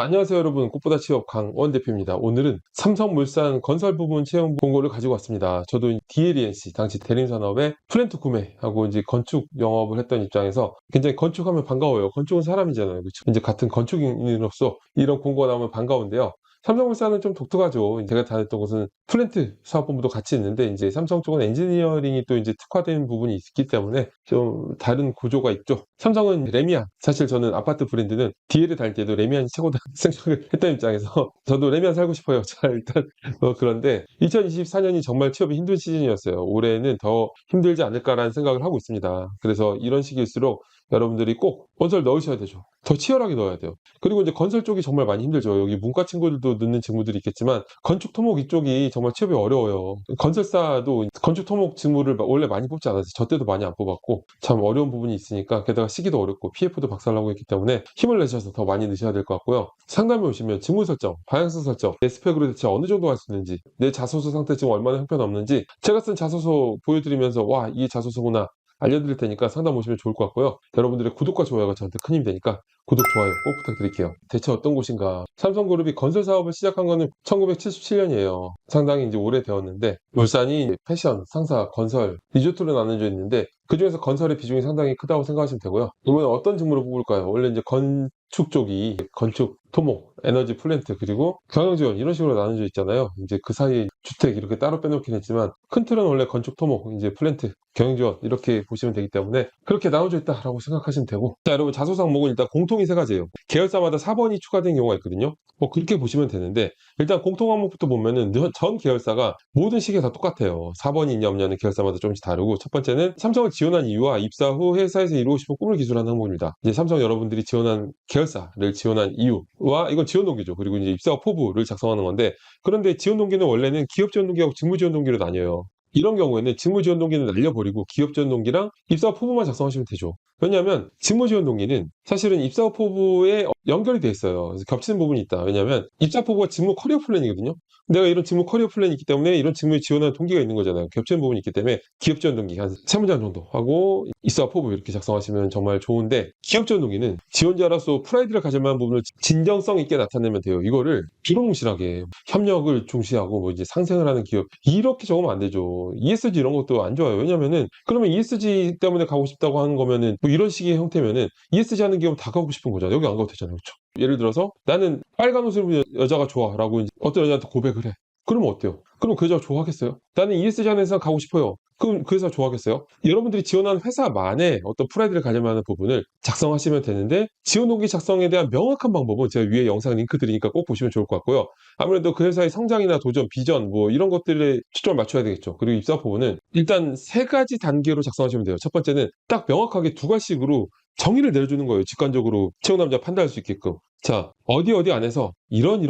안녕하세요 여러분, 꽃보다 취업 강원 대표입니다. 오늘은 삼성물산 건설 부분 채용 공고를 가지고 왔습니다. 저도 DLENC 당시 대림산업의 플랜트 구매하고 이제 건축 영업을 했던 입장에서 굉장히 건축하면 반가워요. 건축은 사람이잖아요, 그렇죠? 이제 같은 건축인으로서 이런 공고가 나오면 반가운데요. 삼성물산은 좀 독특하죠. 제가 다녔던 곳은 플랜트 사업본부도 같이 있는데, 이제 삼성 쪽은 엔지니어링이 또 이제 특화된 부분이 있기 때문에 좀 다른 구조가 있죠. 삼성은 레미안, 사실 저는 아파트 브랜드는 DL을 다닐 때도 레미안이 최고다 생각을 했던 입장에서 저도 레미안 살고 싶어요. 자, 일단 그런데 2024년이 정말 취업이 힘든 시즌이었어요. 올해는 더 힘들지 않을까라는 생각을 하고 있습니다. 그래서 이런 시기일수록 여러분들이 꼭 건설 넣으셔야 되죠. 더 치열하게 넣어야 돼요. 그리고 이제 건설 쪽이 정말 많이 힘들죠. 여기 문과 친구들도 넣는 직무들이 있겠지만 건축 토목 이쪽이 정말 취업이 어려워요. 건설사도 건축 토목 직무를 원래 많이 뽑지 않았어요. 저 때도 많이 안 뽑았고 참 어려운 부분이 있으니까, 게다가 시기도 어렵고 PF도 박살나고 있기 때문에 힘을 내셔서 더 많이 넣으셔야 될 것 같고요. 상담에 오시면 직무 설정, 방향성 설정, 내 스펙으로 대체 어느 정도 할 수 있는지, 내 자소서 상태 지금 얼마나 형편없는지 제가 쓴 자소서 보여드리면서 와, 이게 자소서구나 알려드릴 테니까 상담 오시면 좋을 것 같고요. 여러분들의 구독과 좋아요가 저한테 큰 힘이 되니까 구독, 좋아요 꼭 부탁드릴게요. 대체 어떤 곳인가? 삼성그룹이 건설 사업을 시작한 거는 1977년이에요. 상당히 이제 오래되었는데, 울산이 패션, 상사, 건설, 리조트로 나눠져 있는데 그중에서 건설의 비중이 상당히 크다고 생각하시면 되고요. 이번에 어떤 직무를 뽑을까요? 원래 이제 건축 쪽이 건축, 토목, 에너지 플랜트, 그리고 경영지원 이런 식으로 나눠져 있잖아요. 이제 그 사이에 주택 이렇게 따로 빼놓긴 했지만 큰 틀은 원래 건축, 토목, 이제 플랜트, 경영지원 이렇게 보시면 되기 때문에 그렇게 나눠져 있다라고 생각하시면 되고, 자 여러분, 자소서 항목은 일단 공통이 세 가지예요. 계열사마다 4번이 추가된 경우가 있거든요. 뭐 그렇게 보시면 되는데, 일단 공통 항목부터 보면은 전 계열사가 모든 시기에 다 똑같아요. 4번이 있냐 없냐는 계열사마다 조금씩 다르고, 첫 번째는 삼성을 지원한 이유와 입사 후 회사에서 이루고 싶은 꿈을 기술하는 항목입니다. 이제 삼성 여러분들이 지원한 계열사를 지원한 이유와, 이건 지원 동기죠. 그리고 이제 입사 후 포부를 작성하는 건데, 그런데 지원 동기는 원래는 기업 지원 동기하고 직무 지원 동기로 나뉘어요. 이런 경우에는 직무 지원 동기는 날려버리고 기업 지원 동기랑 입사 후 포부만 작성하시면 되죠. 왜냐하면 직무 지원 동기는 사실은 입사 후 포부에 연결이 돼 있어요. 그래서 겹치는 부분이 있다. 왜냐하면 입사 포부가 직무 커리어 플랜이거든요. 내가 이런 직무 커리어 플랜이 있기 때문에 이런 직무에 지원하는 동기가 있는 거잖아요. 겹치는 부분이 있기 때문에 기업 지원 동기 한 3문장 정도 하고 입사 후 포부 이렇게 작성하시면 정말 좋은데, 기업 지원 동기는 지원자로서 프라이드를 가질 만한 부분을 진정성 있게 나타내면 돼요. 이거를 비롱무실하게 협력을 중시하고 뭐 이제 상생을 하는 기업 이렇게 적으면 안 되죠. ESG 이런 것도 안 좋아요. 왜냐면은 그러면 ESG 때문에 가고 싶다고 하는 거면은 뭐 이런 식의 형태면은 ESG 하는 기업 다 가고 싶은 거잖아요. 여기 안 가도 되잖아요. 그렇죠? 예를 들어서 나는 빨간 옷을 입은 여자가 좋아라고 이제 어떤 여자한테 고백을 해. 그러면 어때요? 그럼 그 여자가 좋아하겠어요? 나는 ESG 하는 회사 가고 싶어요. 그럼 그 회사 좋아하겠어요? 여러분들이 지원한 회사만의 어떤 프라이드를 가져가는 부분을 작성하시면 되는데, 지원 동기 작성에 대한 명확한 방법은 제가 위에 영상 링크 드리니까 꼭 보시면 좋을 것 같고요. 아무래도 그 회사의 성장이나 도전, 비전 뭐 이런 것들에 초점을 맞춰야 되겠죠. 그리고 입사 부분은 일단 세 가지 단계로 작성하시면 돼요. 첫 번째는 딱 명확하게 두 가지씩으로 정의를 내려주는 거예요. 직관적으로 채용 남자 판단할 수 있게끔. 자, 어디 안에서 이런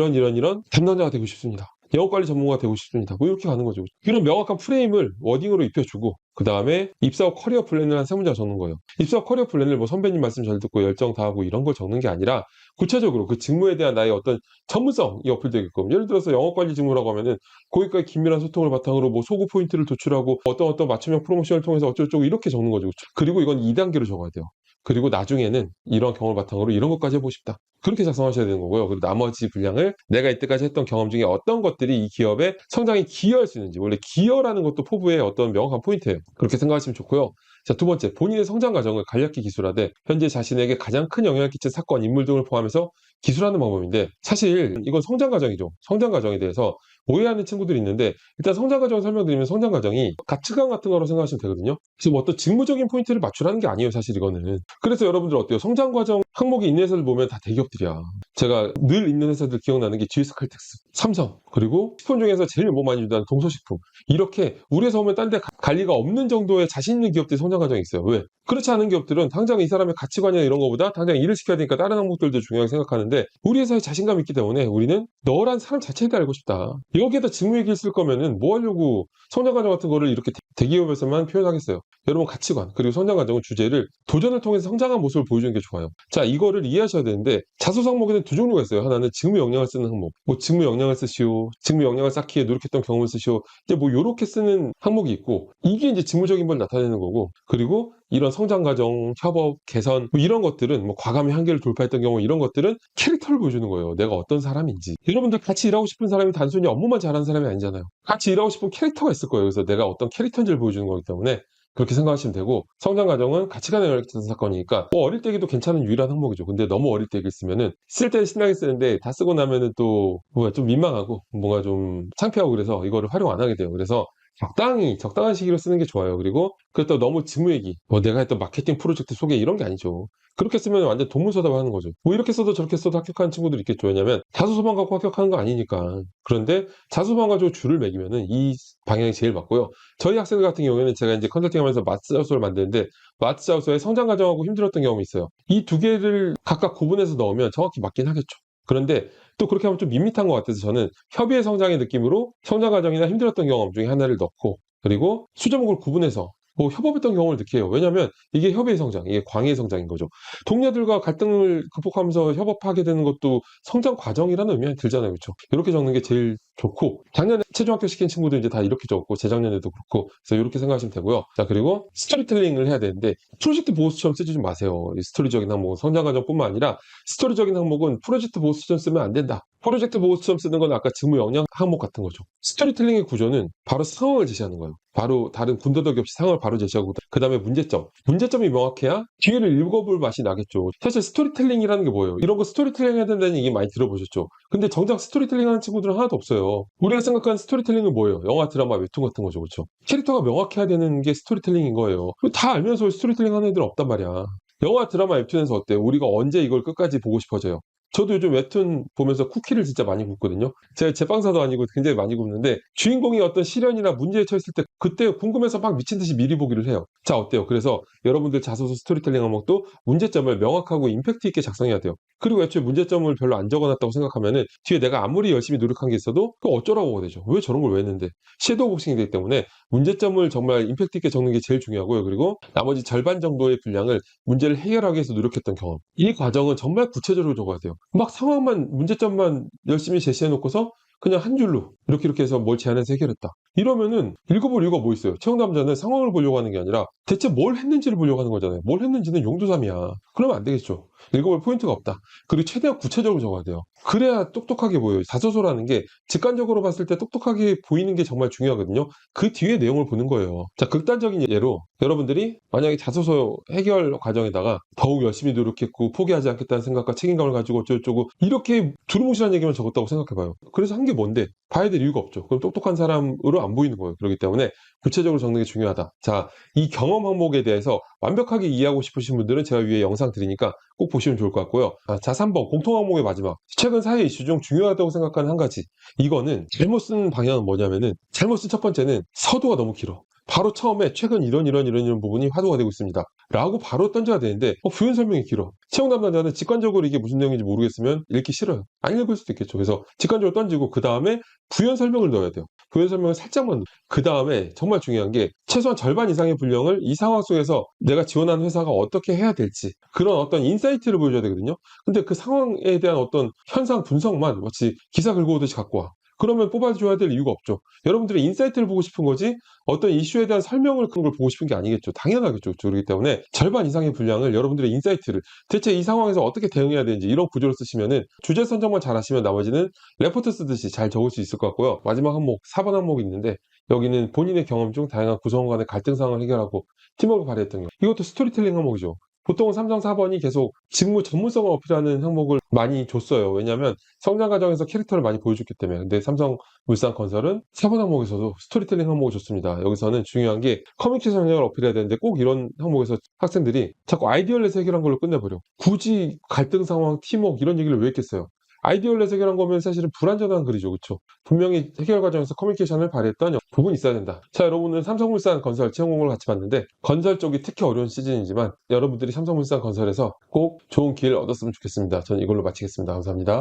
담당자가 되고 싶습니다. 영업관리 전문가가 되고 싶습니다. 뭐 이렇게 가는 거죠. 이런 명확한 프레임을 워딩으로 입혀주고, 그 다음에 입사 후 커리어 플랜을 한 세 문장 적는 거예요. 입사 후 커리어 플랜을 뭐 선배님 말씀 잘 듣고 열정 다하고 이런 걸 적는 게 아니라, 구체적으로 그 직무에 대한 나의 어떤 전문성이 어필되게끔, 예를 들어서 영업관리 직무라고 하면은 고객과의 긴밀한 소통을 바탕으로 뭐 소구 포인트를 도출하고 어떤 맞춤형 프로모션을 통해서 어쩌고저쩌고 이렇게 적는 거죠. 그리고 이건 2단계로 적어야 돼요. 그리고 나중에는 이런 경험을 바탕으로 이런 것까지 해보고 싶다. 그렇게 작성하셔야 되는 거고요. 그리고 나머지 분량을 내가 이때까지 했던 경험 중에 어떤 것들이 이 기업의 성장에 기여할 수 있는지, 원래 기여라는 것도 포부의 어떤 명확한 포인트예요. 그렇게 생각하시면 좋고요. 자, 두 번째, 본인의 성장 과정을 간략히 기술하되 현재 자신에게 가장 큰 영향을 끼친 사건, 인물 등을 포함해서 기술하는 방법인데, 사실 이건 성장 과정이죠. 성장 과정에 대해서 오해하는 친구들이 있는데, 일단 성장 과정을 설명드리면 성장 과정이 가치관 같은 거로 생각하시면 되거든요. 그래서 뭐 어떤 직무적인 포인트를 맞추라는 게 아니에요, 사실 이거는. 그래서 여러분들 어때요? 성장 과정 항목이 있는 회사들 보면 다 대기업들이야. 제가 늘 있는 회사들 기억나는 게 GS 칼텍스, 삼성, 그리고 식품 중에서 제일 뭐 많이 주는 동서식품. 이렇게 우리 회사 오면 딴 데 갈 리가 없는 정도의 자신 있는 기업들이 성장 과정이 있어요. 왜? 그렇지 않은 기업들은 당장 이 사람의 가치관이나 이런 거보다 당장 일을 시켜야 되니까 다른 항목들도 중요하게 생각하는데, 우리 회사에 자신감이 있기 때문에 우리는 너란 사람 자체에 대해 알고 싶다. 여기에다 직무 얘기를 쓸 거면은 뭐 하려고 성장 과정 같은 거를 이렇게 대기업에서만 표현하겠어요. 여러분, 가치관 그리고 성장 과정은 주제를 도전을 통해서 성장한 모습을 보여주는 게 좋아요. 자, 이거를 이해하셔야 되는데, 자소서 항목에는 두 종류가 있어요. 하나는 직무 역량을 쓰는 항목, 뭐 직무 역량을 쓰시오, 직무 역량을 쌓기에 노력했던 경험을 쓰시오, 이제 뭐 요렇게 쓰는 항목이 있고, 이게 이제 직무적인 걸 나타내는 거고, 그리고 이런 성장 과정, 협업, 개선 뭐 이런 것들은 뭐 과감히 한계를 돌파했던 경우 이런 것들은 캐릭터를 보여주는 거예요. 내가 어떤 사람인지. 여러분들 같이 일하고 싶은 사람이 단순히 업무만 잘하는 사람이 아니잖아요. 같이 일하고 싶은 캐릭터가 있을 거예요. 그래서 내가 어떤 캐릭터인지를 보여주는 거기 때문에 그렇게 생각하시면 되고, 성장 과정은 가치관에 연결된 사건이니까 뭐 어릴 때기도 괜찮은 유일한 항목이죠. 근데 너무 어릴 때 쓰면은 쓸 때는 신나게 쓰는데 다 쓰고 나면은 또 뭐가 좀 민망하고 뭔가 좀 창피하고 그래서 이거를 활용 안 하게 돼요. 그래서 적당한 시기로 쓰는 게 좋아요. 그리고 그렇다고 너무 직무얘기, 뭐 내가 했던 마케팅 프로젝트 소개 이런 게 아니죠. 그렇게 쓰면 완전 동문서답 하는 거죠. 뭐 이렇게 써도 저렇게 써도 합격하는 친구들이 있겠죠. 왜냐면 자소서만 갖고 합격하는 거 아니니까. 그런데 자소서만 가지고 줄을 매기면은 이 방향이 제일 맞고요. 저희 학생들 같은 경우에는 제가 이제 컨설팅 하면서 마스 자소서를 만드는데 마스 자소서에 성장 과정하고 힘들었던 경험이 있어요. 이 두 개를 각각 구분해서 넣으면 정확히 맞긴 하겠죠. 그런데 또 그렇게 하면 좀 밋밋한 것 같아서 저는 협의의 성장의 느낌으로 성장 과정이나 힘들었던 경험 중에 하나를 넣고, 그리고 수제목을 구분해서 뭐 협업했던 경험을 느껴요. 왜냐하면 이게 협의의 성장, 이게 광의의 성장인 거죠. 동료들과 갈등을 극복하면서 협업하게 되는 것도 성장 과정이라는 의미가 들잖아요. 그렇죠? 이렇게 적는 게 제일 좋고, 작년에 최종 합격시킨 친구도 이제 다 이렇게 적었고, 재작년에도 그렇고, 그래서 이렇게 생각하시면 되고요. 자, 그리고 스토리텔링을 해야 되는데 프로젝트 보고서처럼 쓰지 좀 마세요. 이 스토리적인 항목은 성장 과정뿐만 아니라 스토리적인 항목은 프로젝트 보고서처럼 쓰면 안 된다. 프로젝트 보고서처럼 쓰는 건 아까 직무 역량 항목 같은 거죠. 스토리텔링의 구조는 바로 상황을 제시하는 거예요. 바로 다른 군더더기 없이 상황을 바로 제시하고, 그 다음에 문제점이 명확해야 뒤를 읽어볼 맛이 나겠죠. 사실 스토리텔링이라는 게 뭐예요? 이런 거 스토리텔링 해야 된다는 얘기 많이 들어보셨죠? 근데 정작 스토리텔링 하는 친구들은 하나도 없어요. 우리가 생각하는 스토리텔링은 뭐예요? 영화, 드라마, 웹툰 같은 거죠. 그렇죠? 캐릭터가 명확해야 되는 게 스토리텔링인 거예요. 다 알면서 스토리텔링 하는 애들은 없단 말이야. 영화, 드라마, 웹툰에서 어때요? 우리가 언제 이걸 끝까지 보고 싶어져요? 저도 요즘 웹툰 보면서 쿠키를 진짜 많이 굽거든요. 제가 제빵사도 아니고 굉장히 많이 굽는데, 주인공이 어떤 시련이나 문제에 처했을 때 그때 궁금해서 막 미친 듯이 미리 보기를 해요. 자, 어때요? 그래서 여러분들 자소서 스토리텔링 항목도 문제점을 명확하고 임팩트 있게 작성해야 돼요. 그리고 애초에 문제점을 별로 안 적어놨다고 생각하면은 뒤에 내가 아무리 열심히 노력한 게 있어도 그 어쩌라고가 되죠. 왜 저런 걸 왜 했는데? 섀도우 복싱이 되기 때문에 문제점을 정말 임팩트 있게 적는 게 제일 중요하고요. 그리고 나머지 절반 정도의 분량을 문제를 해결하기 위해서 노력했던 경험. 이 과정은 정말 구체적으로 적어야 돼요. 막 상황만, 문제점만 열심히 제시해 놓고서 그냥 한 줄로 이렇게 해서 뭘 제안해서 해결했다. 이러면은 읽어볼 이유가 뭐 있어요? 채용 남자는 상황을 보려고 하는 게 아니라 대체 뭘 했는지를 보려고 하는 거잖아요. 뭘 했는지는 용두삼이야. 그러면 안 되겠죠. 읽어볼 포인트가 없다. 그리고 최대한 구체적으로 적어야 돼요. 그래야 똑똑하게 보여요. 자소서라는 게 직관적으로 봤을 때 똑똑하게 보이는 게 정말 중요하거든요. 그 뒤에 내용을 보는 거예요. 자, 극단적인 예로 여러분들이 만약에 자소서 해결 과정에다가 더욱 열심히 노력했고 포기하지 않겠다는 생각과 책임감을 가지고 어쩌고저쩌고 이렇게 두루뭉실한 얘기만 적었다고 생각해봐요. 그래서 한 게 뭔데? 봐야 될 이유가 없죠. 그럼 똑똑한 사람으로 안 보이는 거예요. 그렇기 때문에 구체적으로 적는 게 중요하다. 자, 이 경험 항목에 대해서 완벽하게 이해하고 싶으신 분들은 제가 위에 영상 드리니까 꼭 보시면 좋을 것 같고요. 자, 3번 공통 항목의 마지막. 최근 사회 이슈 중 중요하다고 생각하는 한 가지. 이거는 잘못 쓴 방향은 뭐냐면은, 잘못 쓴 첫 번째는 서두가 너무 길어. 바로 처음에 최근 이런 부분이 화두가 되고 있습니다 라고 바로 던져야 되는데 부연 설명이 길어. 채용 담당자는 직관적으로 이게 무슨 내용인지 모르겠으면 읽기 싫어요. 안 읽을 수도 있겠죠. 그래서 직관적으로 던지고 그 다음에 부연 설명을 넣어야 돼요. 부연 설명을 살짝만. 그 다음에 정말 중요한 게 최소한 절반 이상의 분량을 이 상황 속에서 내가 지원하는 회사가 어떻게 해야 될지 그런 어떤 인사이트를 보여줘야 되거든요. 근데 그 상황에 대한 어떤 현상 분석만 마치 기사 긁고 오듯이 갖고 와. 그러면 뽑아줘야 될 이유가 없죠. 여러분들의 인사이트를 보고 싶은 거지 어떤 이슈에 대한 설명을 그런 걸 보고 싶은 게 아니겠죠. 당연하겠죠. 그렇기 때문에 절반 이상의 분량을 여러분들의 인사이트를, 대체 이 상황에서 어떻게 대응해야 되는지 이런 구조로 쓰시면은 주제 선정만 잘 하시면 나머지는 레포트 쓰듯이 잘 적을 수 있을 것 같고요. 마지막 항목 4번 항목이 있는데, 여기는 본인의 경험 중 다양한 구성원 간의 갈등 상황을 해결하고 팀워크를 발휘했던 경우. 이것도 스토리텔링 항목이죠. 보통은 3정 4번이 계속 직무 전문성을 어필하는 항목을 많이 줬어요. 왜냐하면 성장 과정에서 캐릭터를 많이 보여줬기 때문에. 근데 삼성물산건설은 4번 항목에서도 스토리텔링 항목을 줬습니다. 여기서는 중요한 게 커뮤니케이션 능력을 어필해야 되는데 꼭 이런 항목에서 학생들이 자꾸 아이디어를 내서 해결한 걸로 끝내버려. 굳이 갈등 상황, 팀워크 이런 얘기를 왜 했겠어요? 아이디어를 내서 해결한 거면 사실은 불완전한 글이죠. 그렇죠? 분명히 해결 과정에서 커뮤니케이션을 발휘했던 부분이 있어야 된다. 자, 여러분은 삼성물산 건설 채용 공고를 같이 봤는데 건설 쪽이 특히 어려운 시즌이지만 여러분들이 삼성물산 건설에서 꼭 좋은 기회를 얻었으면 좋겠습니다. 저는 이걸로 마치겠습니다. 감사합니다.